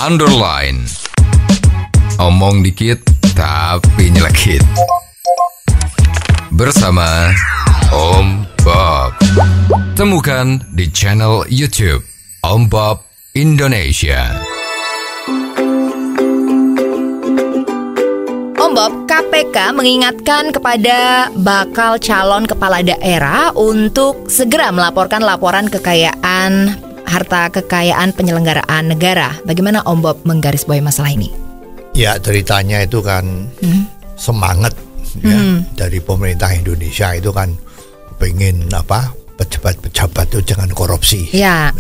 underline. Omong dikit tapi nyelekit. Bersama Om Bob. Temukan di channel YouTube Om Bob Indonesia. Om Bob, KPK mengingatkan kepada bakal calon kepala daerah untuk segera melaporkan laporan kekayaan harta kekayaan penyelenggaraan negara. Bagaimana Om Bob menggarisbawahi masalah ini? Ya, ceritanya itu kan semangat dari pemerintah Indonesia itu kan pengen pejabat-pejabat itu jangan korupsi. Ya,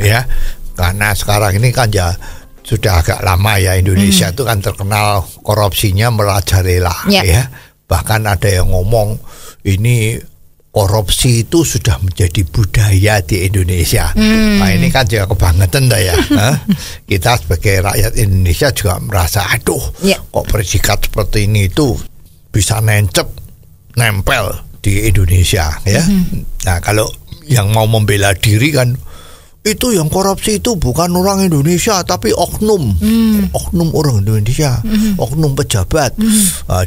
karena sekarang ini kan ya sudah agak lama ya Indonesia itu kan terkenal korupsinya merajalela ya. Bahkan ada yang ngomong ini korupsi itu sudah menjadi budaya di Indonesia. Nah ini kan juga kebangetan dah ya. Kita sebagai rakyat Indonesia juga merasa kok predikat seperti ini itu bisa nempel di Indonesia ya. Nah kalau yang mau membela diri kan itu yang korupsi itu bukan orang Indonesia tapi oknum orang Indonesia, oknum pejabat.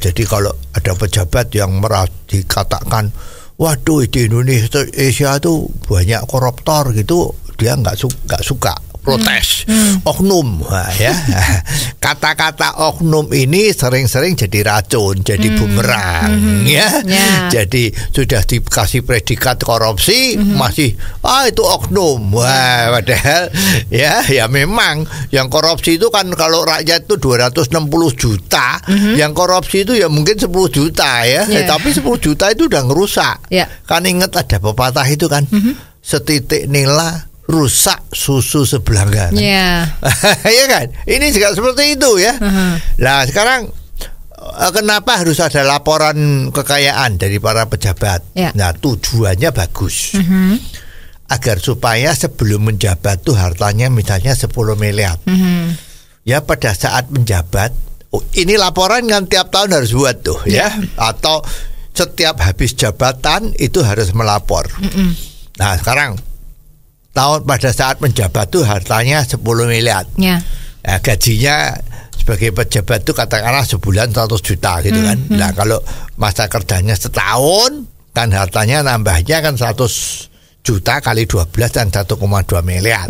Jadi kalau ada pejabat yang dikatakan waduh di Indonesia itu banyak koruptor gitu, dia nggak suka protes oknum ya. Kata-kata oknum ini sering-sering jadi racun, jadi bumerang ya. Jadi sudah dikasih predikat korupsi masih itu oknum. Wah, padahal ya memang yang korupsi itu kan kalau rakyat itu 260 juta, yang korupsi itu ya mungkin 10 juta ya. Tapi 10 juta itu udah ngerusak. Kan ingat ada pepatah itu kan, setitik nila rusak susu sebelanga kan? Ya kan? Ini juga seperti itu ya. Nah sekarang kenapa harus ada laporan kekayaan dari para pejabat? Nah tujuannya bagus, agar supaya sebelum menjabat tuh hartanya misalnya 10 miliar. Ya pada saat menjabat, ini laporan kan tiap tahun harus buat tuh ya. Atau setiap habis jabatan itu harus melapor. Nah sekarang pada saat menjabat tuh hartanya 10 miliar. Nah, gajinya sebagai pejabat tuh katakanlah sebulan 100 juta gitu kan. Nah kalau masa kerjanya setahun kan hartanya nambahnya kan 100 juta kali 12 dan 1,2 miliar.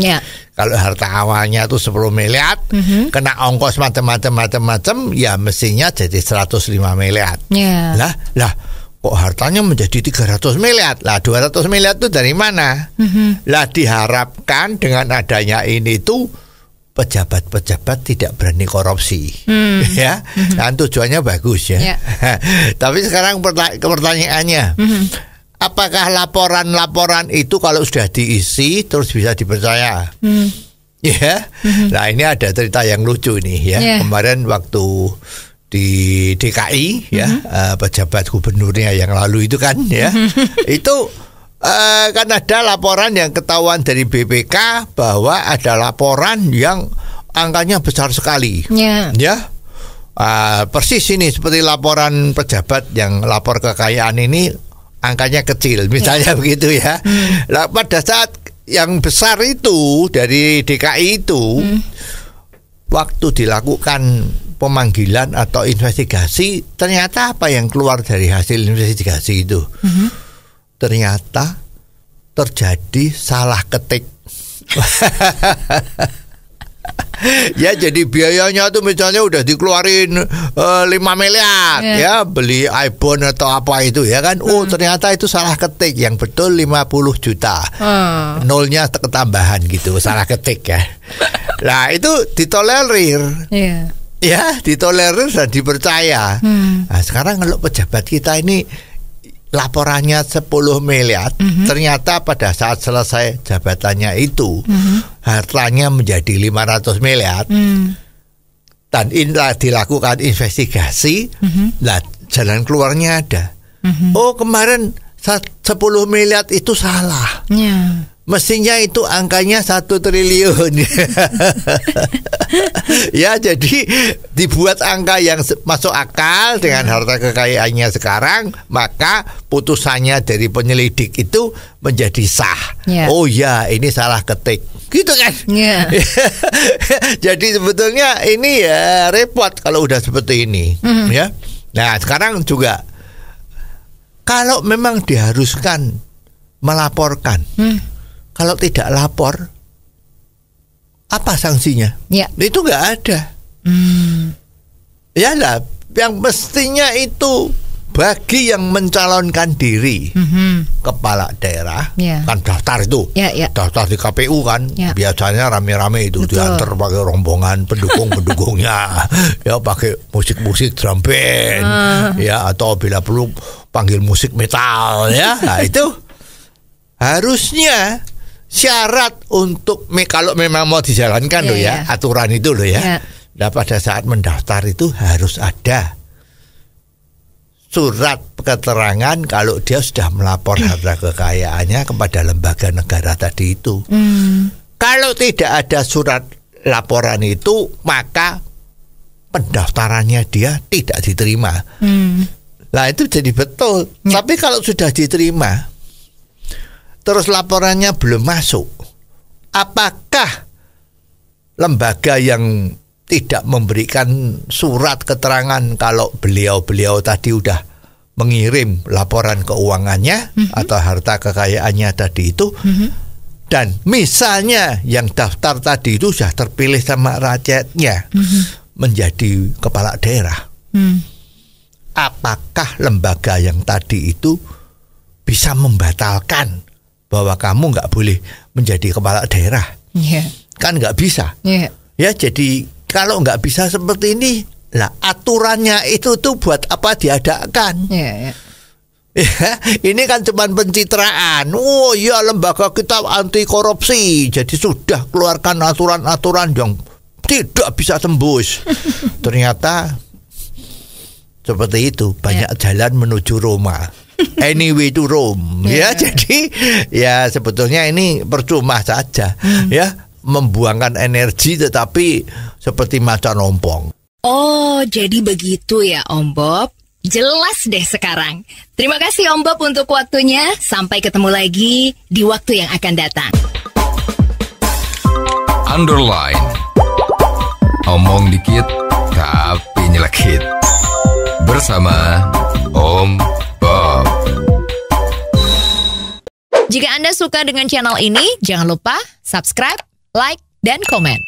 Kalau harta awalnya tuh 10 miliar, kena ongkos macam-macam ya mestinya jadi 105 miliar. Lah kok hartanya menjadi 300 miliar. Lah 200 miliar itu dari mana? Lah diharapkan dengan adanya ini tuh pejabat-pejabat tidak berani korupsi. Ya. Dan tujuannya bagus ya. Tapi sekarang pertanyaannya, apakah laporan-laporan itu kalau sudah diisi terus bisa dipercaya? Ya. Nah, ini ada cerita yang lucu nih ya. Kemarin waktu di DKI ya, pejabat gubernurnya yang lalu itu kan ya, itu kan ada laporan yang ketahuan dari BPK bahwa ada laporan yang angkanya besar sekali ya. Persis ini seperti laporan pejabat yang lapor kekayaan ini angkanya kecil misalnya begitu ya. Nah, pada saat yang besar itu dari DKI itu waktu dilakukan pemanggilan atau investigasi, ternyata apa yang keluar dari hasil investigasi itu? Ternyata terjadi salah ketik. Ya jadi biayanya tuh misalnya udah dikeluarin 5 miliar ya beli iPhone atau apa itu ya kan. Ternyata itu salah ketik, yang betul 50 juta. Nolnya ketambahan gitu, salah ketik ya. Nah itu ditolerir. Ya ditolerir dan dipercaya. Nah sekarang kalau pejabat kita ini laporannya 10 miliar, ternyata pada saat selesai jabatannya itu hartanya menjadi 500 miliar. Dan inilah dilakukan investigasi. Nah jalan keluarnya ada. Oh kemarin 10 miliar itu salah. mestinya itu angkanya 1 triliun. Ya, jadi dibuat angka yang masuk akal dengan harta kekayaannya sekarang, maka putusannya dari penyelidik itu menjadi sah. Oh ya, ini salah ketik, gitu kan? Jadi sebetulnya ini ya repot kalau udah seperti ini, ya. Nah, sekarang juga kalau memang diharuskan melaporkan, kalau tidak lapor, apa sanksinya? Itu nggak ada. Ya lah, yang mestinya itu bagi yang mencalonkan diri kepala daerah, kan daftar itu, daftar di KPU kan, biasanya rame-rame itu diantar pakai rombongan pendukung-pendukungnya, ya pakai musik-musik drum band, ya atau bila perlu panggil musik metal, ya. Nah, itu harusnya syarat untuk kalau memang mau dijalankan loh ya, aturan itu loh ya. Nah, pada saat mendaftar itu harus ada surat keterangan kalau dia sudah melapor harta kekayaannya kepada lembaga negara tadi itu. Kalau tidak ada surat laporan itu, maka pendaftarannya dia tidak diterima. Nah, itu jadi betul. Tapi kalau sudah diterima, terus laporannya belum masuk, apakah lembaga yang tidak memberikan surat keterangan kalau beliau tadi udah mengirim laporan keuangannya atau harta kekayaannya tadi itu, dan misalnya yang daftar tadi itu sudah terpilih sama rakyatnya menjadi kepala daerah, apakah lembaga yang tadi itu bisa membatalkan bahwa kamu nggak boleh menjadi kepala daerah? Kan nggak bisa. Ya, jadi kalau nggak bisa seperti ini, lah aturannya itu tuh buat apa diadakan? Ya, ini kan cuma pencitraan. Oh ya, lembaga kita anti korupsi, jadi sudah keluarkan aturan-aturan yang tidak bisa tembus. Ternyata seperti itu, banyak jalan menuju Roma. Anyway to Rome, ya. Jadi ya sebetulnya ini percuma saja, ya, membuangkan energi tetapi seperti macan ompong. Oh, jadi begitu ya Om Bob. Jelas deh sekarang. Terima kasih Om Bob untuk waktunya. Sampai ketemu lagi di waktu yang akan datang. Underline. Omong dikit tapi nyelekit. Bersama Om Bob. Jika Anda suka dengan channel ini, jangan lupa subscribe, like, dan komen.